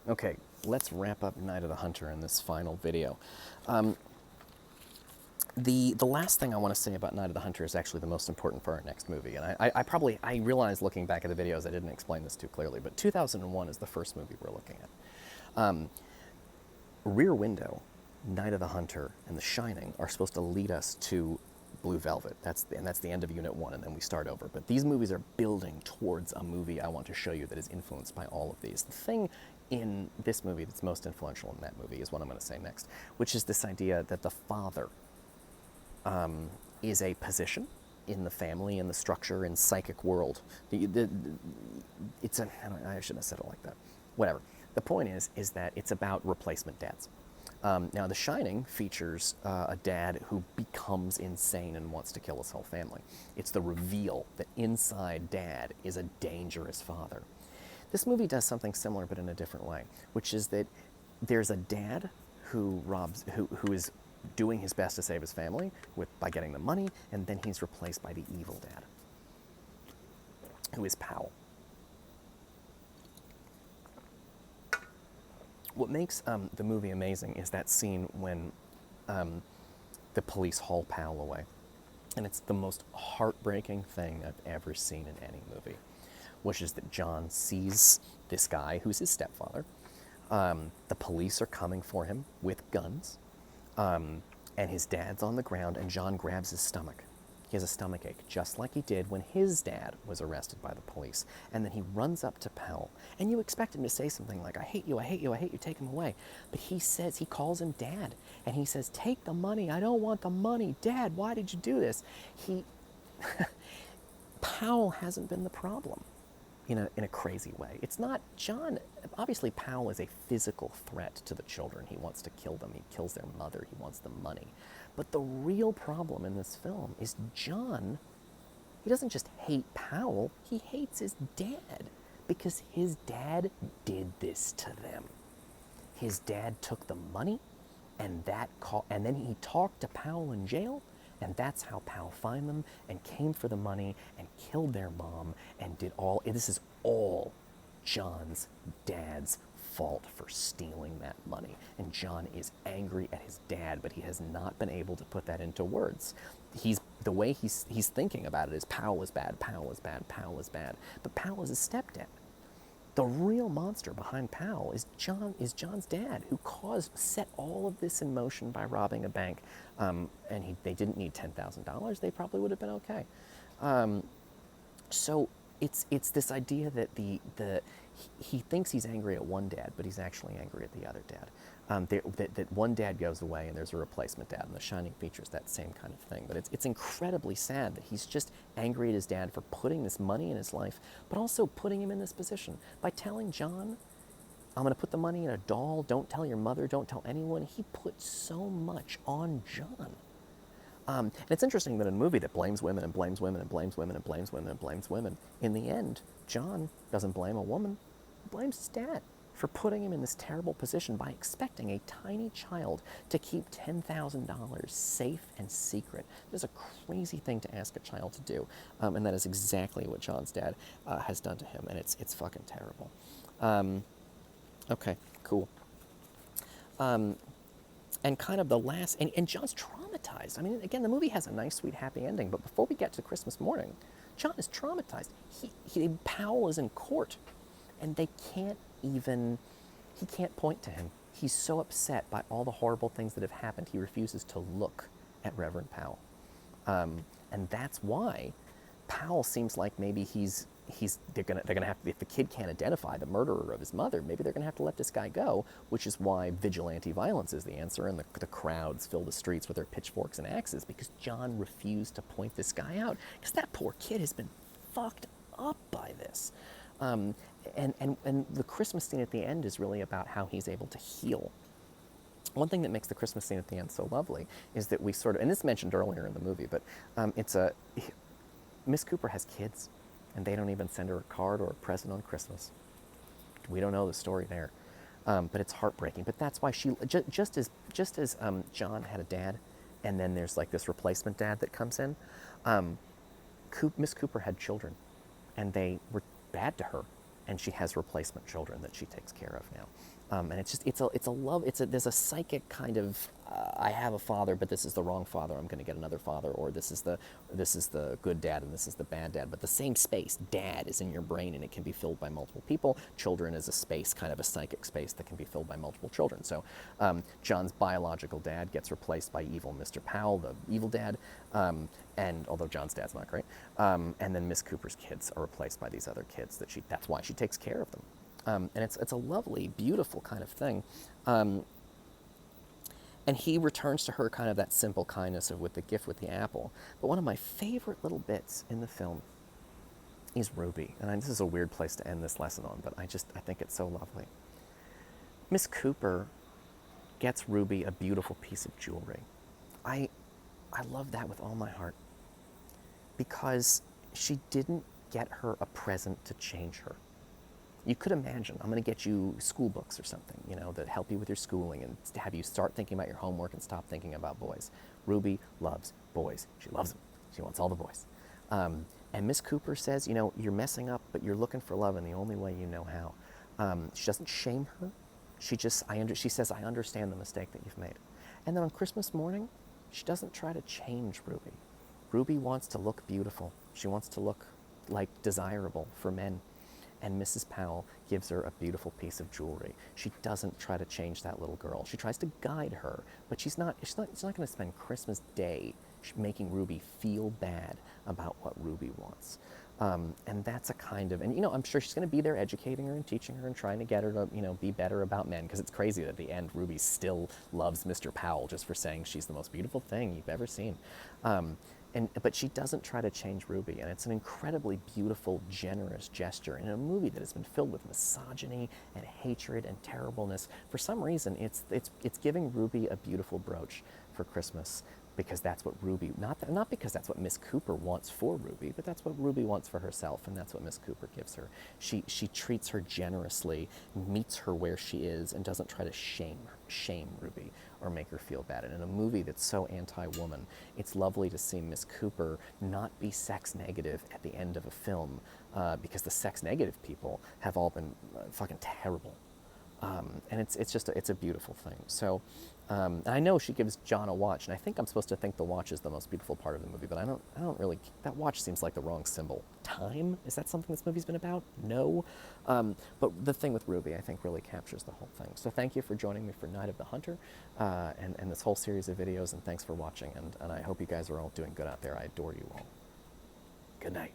Okay, let's wrap up Night of the Hunter in this final video. The last thing I want to say about Night of the Hunter is actually the most important for our next movie. And I realize looking back at the videos I didn't explain this too clearly, but 2001 is the first movie we're looking at. Rear Window, Night of the Hunter, and The Shining are supposed to lead us to Blue Velvet. That's the end of Unit 1, and then we start over. But these movies are building towards a movie I want to show you that is influenced by all of these. The thing in this movie that's most influential in that movie is what I'm going to say next, which is this idea that the father is a position in the family, in the structure, in psychic world. I shouldn't have said it like that. Whatever. The point is that it's about replacement dads. Now, The Shining features a dad who becomes insane and wants to kill his whole family. It's the reveal that inside dad is a dangerous father. This movie does something similar but in a different way, which is that there's a dad who is doing his best to save his family by getting the money, and then he's replaced by the evil dad, who is Powell. What makes the movie amazing is that scene when the police haul Powell away. And it's the most heartbreaking thing I've ever seen in any movie, which is that John sees this guy who's his stepfather. The police are coming for him with guns, and his dad's on the ground, and John grabs his stomach. He has a stomach ache, just like he did when his dad was arrested by the police. And then he runs up to Powell. And you expect him to say something like, I hate you, I hate you, I hate you, take him away. But he calls him Dad. And he says, take the money, I don't want the money. Dad, why did you do this? Powell hasn't been the problem in a crazy way. It's not John. Obviously, Powell is a physical threat to the children. He wants to kill them. He kills their mother. He wants the money. But the real problem in this film is John. He doesn't just hate Powell. He hates his dad because his dad did this to them. His dad took the money, and then he talked to Powell in jail. And that's how Powell found them and came for the money and killed their mom and this is all John's dad's fault for stealing that money. And John is angry at his dad, but he has not been able to put that into words. The way he's thinking about it is Powell is bad, Powell is bad, Powell is bad. But Powell is his stepdad. The real monster behind Powell is John's dad, who set all of this in motion by robbing a bank, and they didn't need $10,000. They probably would have been okay. So it's this idea that he thinks he's angry at one dad, but he's actually angry at the other dad. That one dad goes away and there's a replacement dad, and The Shining features that same kind of thing. But it's incredibly sad that he's just angry at his dad for putting this money in his life, but also putting him in this position. By telling John, I'm going to put the money in a doll, don't tell your mother, don't tell anyone, he put so much on John. And it's interesting that in a movie that blames women and blames women and blames women and blames women and blames women, in the end, John doesn't blame a woman, he blames his dad for putting him in this terrible position by expecting a tiny child to keep $10,000 safe and secret. That is a crazy thing to ask a child to do, and that is exactly what John's dad has done to him, and it's fucking terrible. Okay, cool. And kind of the last, and John's traumatized. I mean, again, the movie has a nice, sweet, happy ending, but before we get to Christmas morning, John is traumatized. Powell is in court, and he can't point to him. He's so upset by all the horrible things that have happened, he refuses to look at Reverend Powell. And that's why Powell seems like maybe they're gonna have to, if the kid can't identify the murderer of his mother, maybe they're gonna have to let this guy go, which is why vigilante violence is the answer, and the crowds fill the streets with their pitchforks and axes, because John refused to point this guy out, because that poor kid has been fucked up by this. And the Christmas scene at the end is really about how he's able to heal. One thing that makes the Christmas scene at the end so lovely is that we sort of, and this is mentioned earlier in the movie, but Miss Cooper has kids, and they don't even send her a card or a present on Christmas. We don't know the story there, but it's heartbreaking. But that's why just as John had a dad, and then there's like this replacement dad that comes in. Miss Cooper had children, and they were bad to her. and she has replacement children that she takes care of now. And it's just there's a psychic kind of I have a father, but this is the wrong father. I'm going to get another father, or this is the good dad and this is the bad dad. But the same space, dad, is in your brain, and it can be filled by multiple people. Children is a space, kind of a psychic space that can be filled by multiple children. So John's biological dad gets replaced by evil Mr. Powell, the evil dad, and although John's dad's not great, and then Miss Cooper's kids are replaced by these other kids that's why she takes care of them. And it's a lovely, beautiful kind of thing. And he returns to her kind of that simple kindness of with the gift with the apple. But one of my favorite little bits in the film is Ruby. And this is a weird place to end this lesson on, but I think it's so lovely. Miss Cooper gets Ruby a beautiful piece of jewelry. I love that with all my heart, because she didn't get her a present to change her. You could imagine, I'm going to get you school books or something, that help you with your schooling and have you start thinking about your homework and stop thinking about boys. Ruby loves boys. She loves them. She wants all the boys. And Miss Cooper says, you're messing up, but you're looking for love in the only way you know how. She doesn't shame her. She says, I understand the mistake that you've made. And then on Christmas morning, she doesn't try to change Ruby. Ruby wants to look beautiful. She wants to look like desirable for men. And Mrs. Powell gives her a beautiful piece of jewelry. She doesn't try to change that little girl. She tries to guide her, but she's not going to spend Christmas Day making Ruby feel bad about what Ruby wants. And that's a kind of, and I'm sure she's going to be there educating her and teaching her and trying to get her to, be better about men, because it's crazy that at the end Ruby still loves Mr. Powell just for saying she's the most beautiful thing you've ever seen. But she doesn't try to change Ruby, and it's an incredibly beautiful, generous gesture in a movie that has been filled with misogyny and hatred and terribleness. For some reason, it's giving Ruby a beautiful brooch for Christmas, because that's what Ruby, not because that's what Miss Cooper wants for Ruby, but that's what Ruby wants for herself, and that's what Miss Cooper gives her. She treats her generously, meets her where she is, and doesn't try to shame Ruby or make her feel bad. And in a movie that's so anti-woman, it's lovely to see Miss Cooper not be sex negative at the end of a film, because the sex negative people have all been fucking terrible. And it's a beautiful thing. So, and I know she gives John a watch, and I think I'm supposed to think the watch is the most beautiful part of the movie, but I don't really, that watch seems like the wrong symbol. Time? Is that something this movie's been about? No. But the thing with Ruby, I think, really captures the whole thing. So thank you for joining me for Night of the Hunter, and this whole series of videos, and thanks for watching, and I hope you guys are all doing good out there. I adore you all. Good night.